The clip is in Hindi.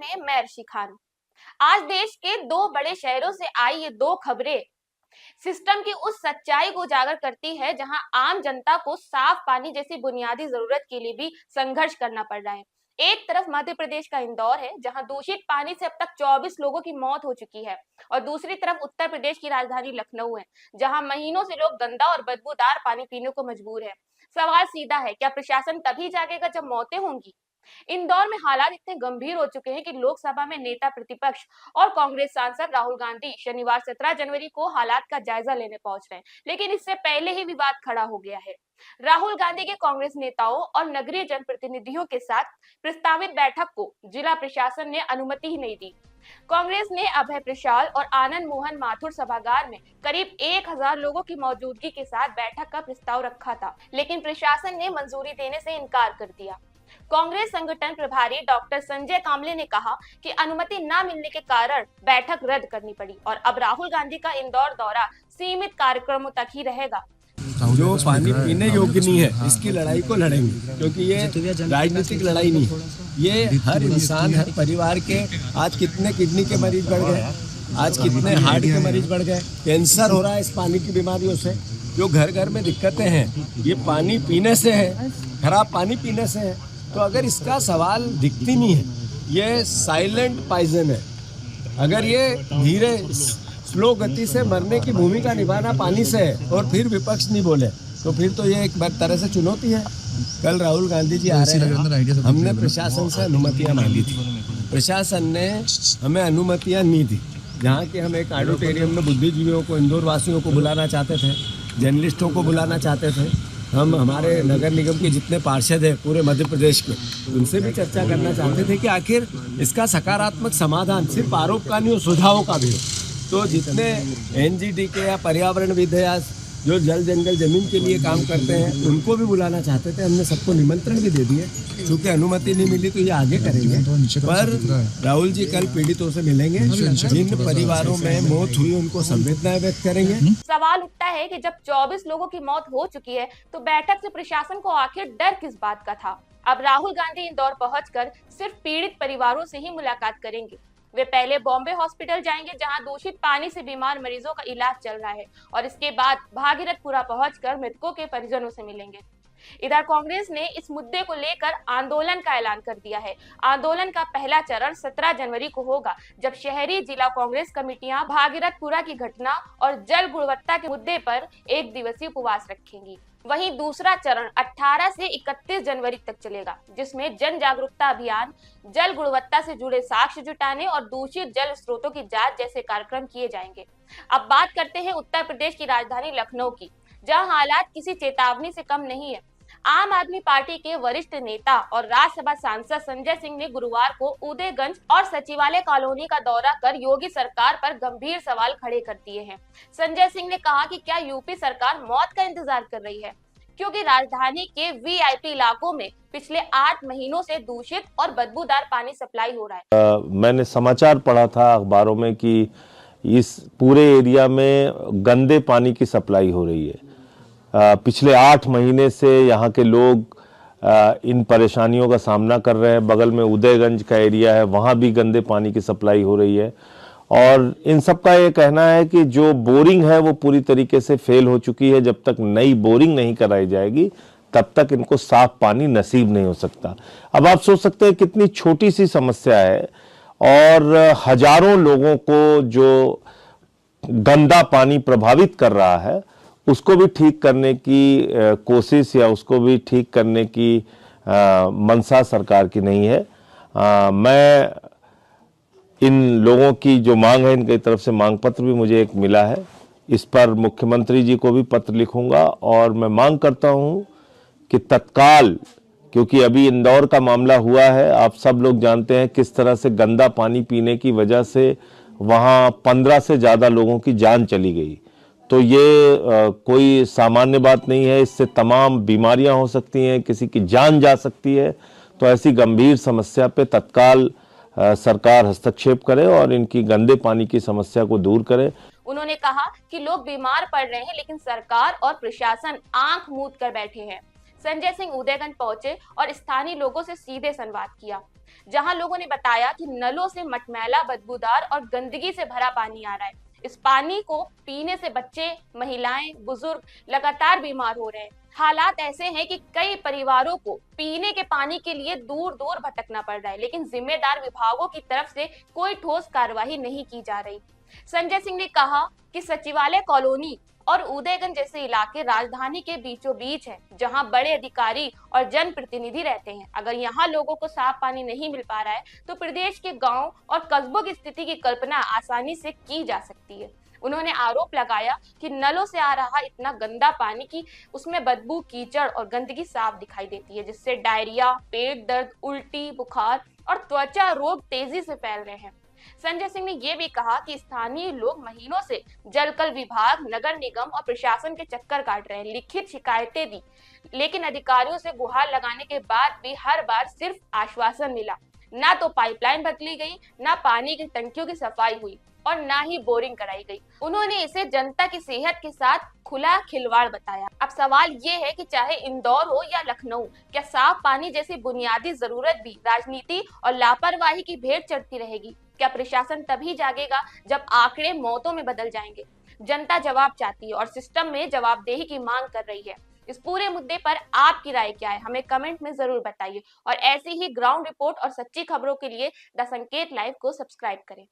में मैं अर्शी खान। आज देश के दो बड़े शहरों से आई ये दो खबरें सिस्टम की उस सच्चाई को उजागर करती है जहां आम जनता को साफ पानी जैसी बुनियादी जरूरत के लिए भी संघर्ष करना पड़ रहा है। एक तरफ मध्य प्रदेश का इंदौर है जहां दूषित पानी से अब तक 24 लोगों की मौत हो चुकी है, और दूसरी तरफ उत्तर प्रदेश की राजधानी लखनऊ है जहां महीनों से लोग गंदा और बदबूदार पानी पीने को मजबूर है। सवाल सीधा है, क्या प्रशासन तभी जागेगा जब मौतें होंगी? इंदौर में हालात इतने गंभीर हो चुके हैं कि लोकसभा में नेता प्रतिपक्ष और कांग्रेस सांसद राहुल गांधी शनिवार 17 जनवरी को हालात का जायजा लेने पहुंच रहे हैं, लेकिन इससे पहले ही विवाद खड़ा हो गया है। राहुल गांधी के कांग्रेस नेताओं और नगरीय जनप्रतिनिधियों के साथ प्रस्तावित बैठक को जिला प्रशासन ने अनुमति ही नहीं दी। कांग्रेस ने अभय प्रशाल और आनंद मोहन माथुर सभागार में करीब 1000 लोगों की मौजूदगी के साथ बैठक का प्रस्ताव रखा था, लेकिन प्रशासन ने मंजूरी देने से इनकार कर दिया। कांग्रेस संगठन प्रभारी डॉक्टर संजय कामले ने कहा कि अनुमति न मिलने के कारण बैठक रद्द करनी पड़ी और अब राहुल गांधी का इंदौर दौरा सीमित कार्यक्रमों तक ही रहेगा। जो पानी पीने योग्य नहीं है, इसकी लड़ाई को लड़ेंगे, क्योंकि ये राजनीतिक लड़ाई नहीं है। ये हर इंसान, हर परिवार के आज कितने किडनी के मरीज बढ़ गए, आज कितने हार्ट के मरीज बढ़ गए, कैंसर हो रहा है इस पानी की बीमारियों से। जो घर घर में दिक्कतें हैं ये पानी पीने से है, खराब पानी पीने से है। तो अगर इसका सवाल दिखती नहीं है, ये साइलेंट पॉइजन है। अगर ये धीरे स्लो गति से मरने की भूमिका निभाना पानी से है और फिर विपक्ष नहीं बोले, तो फिर तो ये एक तरह से चुनौती है। कल राहुल गांधी जी आ रहे हैं, हमने प्रशासन से अनुमतियां मांगी थी, प्रशासन ने हमें अनुमतियां नहीं दी। जहाँ कि हम एक ऑडिटोरियम में बुद्धिजीवियों को, इंदौर वासियों को बुलाना चाहते थे, जर्नलिस्टों को बुलाना चाहते थे, हम हमारे नगर निगम के जितने पार्षद हैं पूरे मध्य प्रदेश के, उनसे भी चर्चा करना चाहते थे कि आखिर इसका सकारात्मक समाधान सिर्फ आरोप का नहीं हो, सुझावों का भी हो। तो जितने एनजीटी के या पर्यावरणविद या जो जल जंगल जमीन के लिए काम करते हैं उनको भी बुलाना चाहते थे। हमने सबको निमंत्रण भी दे दिए, क्योंकि अनुमति नहीं मिली तो ये आगे करेंगे। पर राहुल जी कल पीड़ितों से मिलेंगे, जिन परिवारों में मौत हुई उनको संवेदनाएं व्यक्त करेंगे। सवाल उठता है कि जब 24 लोगों की मौत हो चुकी है तो बैठक से प्रशासन को आखिर डर किस बात का था? अब राहुल गांधी इंदौर पहुंचकर सिर्फ पीड़ित परिवारों से ही मुलाकात करेंगे। वे पहले बॉम्बे हॉस्पिटल जाएंगे जहां दूषित पानी से बीमार मरीजों का इलाज चल रहा है, और इसके बाद भागीरथपुरा पहुंचकर मृतकों के परिजनों से मिलेंगे। इधर कांग्रेस ने इस मुद्दे को लेकर आंदोलन का ऐलान कर दिया है। आंदोलन का पहला चरण 17 जनवरी को होगा, जब शहरी जिला कांग्रेस कमेटियां भागीरथपुरा की घटना और जल गुणवत्ता के मुद्दे पर एक दिवसीय उपवास रखेंगी। वहीं दूसरा चरण 18 से 31 जनवरी तक चलेगा, जिसमें जन जागरूकता अभियान, जल गुणवत्ता से जुड़े साक्ष्य जुटाने और दूषित जल स्रोतों की जांच जैसे कार्यक्रम किए जाएंगे। अब बात करते हैं उत्तर प्रदेश की राजधानी लखनऊ की, जहां हालात किसी चेतावनी से कम नहीं है। आम आदमी पार्टी के वरिष्ठ नेता और राज्यसभा सांसद संजय सिंह ने गुरुवार को उदयगंज और सचिवालय कॉलोनी का दौरा कर योगी सरकार पर गंभीर सवाल खड़े कर दिए हैं। संजय सिंह ने कहा कि क्या यूपी सरकार मौत का इंतजार कर रही है, क्योंकि राजधानी के वीआईपी इलाकों में पिछले 8 महीनों से दूषित और बदबूदार पानी सप्लाई हो रहा है। मैंने समाचार पढ़ा था अखबारों में कि इस पूरे एरिया में गंदे पानी की सप्लाई हो रही है। पिछले 8 महीने से यहाँ के लोग इन परेशानियों का सामना कर रहे हैं। बगल में उदयगंज का एरिया है, वहाँ भी गंदे पानी की सप्लाई हो रही है, और इन सब का ये कहना है कि जो बोरिंग है वो पूरी तरीके से फेल हो चुकी है। जब तक नई बोरिंग नहीं कराई जाएगी तब तक इनको साफ पानी नसीब नहीं हो सकता। अब आप सोच सकते हैं कितनी छोटी सी समस्या है, और हजारों लोगों को जो गंदा पानी प्रभावित कर रहा है उसको भी ठीक करने की कोशिश या उसको भी ठीक करने की मंशा सरकार की नहीं है। मैं इन लोगों की जो मांग है, इनकी तरफ से मांग पत्र भी मुझे एक मिला है, इस पर मुख्यमंत्री जी को भी पत्र लिखूंगा, और मैं मांग करता हूं कि तत्काल, क्योंकि अभी इंदौर का मामला हुआ है, आप सब लोग जानते हैं किस तरह से गंदा पानी पीने की वजह से वहां 15 से ज़्यादा लोगों की जान चली गई। तो ये कोई सामान्य बात नहीं है, इससे तमाम बीमारियां हो सकती हैं, किसी की जान जा सकती है। तो ऐसी गंभीर समस्या पे तत्काल सरकार हस्तक्षेप करे और इनकी गंदे पानी की समस्या को दूर करे। उन्होंने कहा कि लोग बीमार पड़ रहे हैं, लेकिन सरकार और प्रशासन आंख मूंद कर बैठे हैं। संजय सिंह उदयगंज पहुंचे और स्थानीय लोगों से सीधे संवाद किया, जहां लोगों ने बताया कि नलों से मटमैला, बदबूदार और गंदगी से भरा पानी आ रहा है। इस पानी को पीने से बच्चे, महिलाएं, बुजुर्ग लगातार बीमार हो रहे हैं। हालात ऐसे हैं कि कई परिवारों को पीने के पानी के लिए दूर दूर भटकना पड़ रहा है, लेकिन जिम्मेदार विभागों की तरफ से कोई ठोस कार्रवाई नहीं की जा रही। संजय सिंह ने कहा कि सचिवालय कॉलोनी और उदयगंज जैसे इलाके राजधानी के बीचों बीच है, जहां बड़े अधिकारी और जनप्रतिनिधि रहते हैं। अगर यहां लोगों को साफ पानी नहीं मिल पा रहा है तो प्रदेश के गांव और कस्बों की स्थिति की कल्पना आसानी से की जा सकती है। उन्होंने आरोप लगाया कि नलों से आ रहा इतना गंदा पानी कि उसमें बदबू, कीचड़ और गंदगी साफ दिखाई देती है, जिससे डायरिया, पेट दर्द, उल्टी, बुखार और त्वचा रोग तेजी से फैल रहे हैं। संजय सिंह ने यह भी कहा कि स्थानीय लोग महीनों से जलकल विभाग, नगर निगम और प्रशासन के चक्कर काट रहे हैं। लिखित शिकायतें दी, लेकिन अधिकारियों से गुहार लगाने के बाद भी हर बार सिर्फ आश्वासन मिला। ना तो पाइपलाइन बदली गई, ना पानी की टंकियों की सफाई हुई और ना ही बोरिंग कराई गई। उन्होंने इसे जनता की सेहत के साथ खुला खिलवाड़ बताया। अब सवाल ये है कि चाहे इंदौर हो या लखनऊ, क्या साफ पानी जैसी बुनियादी जरूरत भी राजनीति और लापरवाही की भेंट चढ़ती रहेगी? क्या प्रशासन तभी जागेगा जब आंकड़े मौतों में बदल जाएंगे? जनता जवाब चाहती है और सिस्टम में जवाबदेही की मांग कर रही है। इस पूरे मुद्दे पर आपकी राय क्या है, हमें कमेंट में जरूर बताइए। और ऐसी ही ग्राउंड रिपोर्ट और सच्ची खबरों के लिए द संकेत लाइव को सब्सक्राइब करें।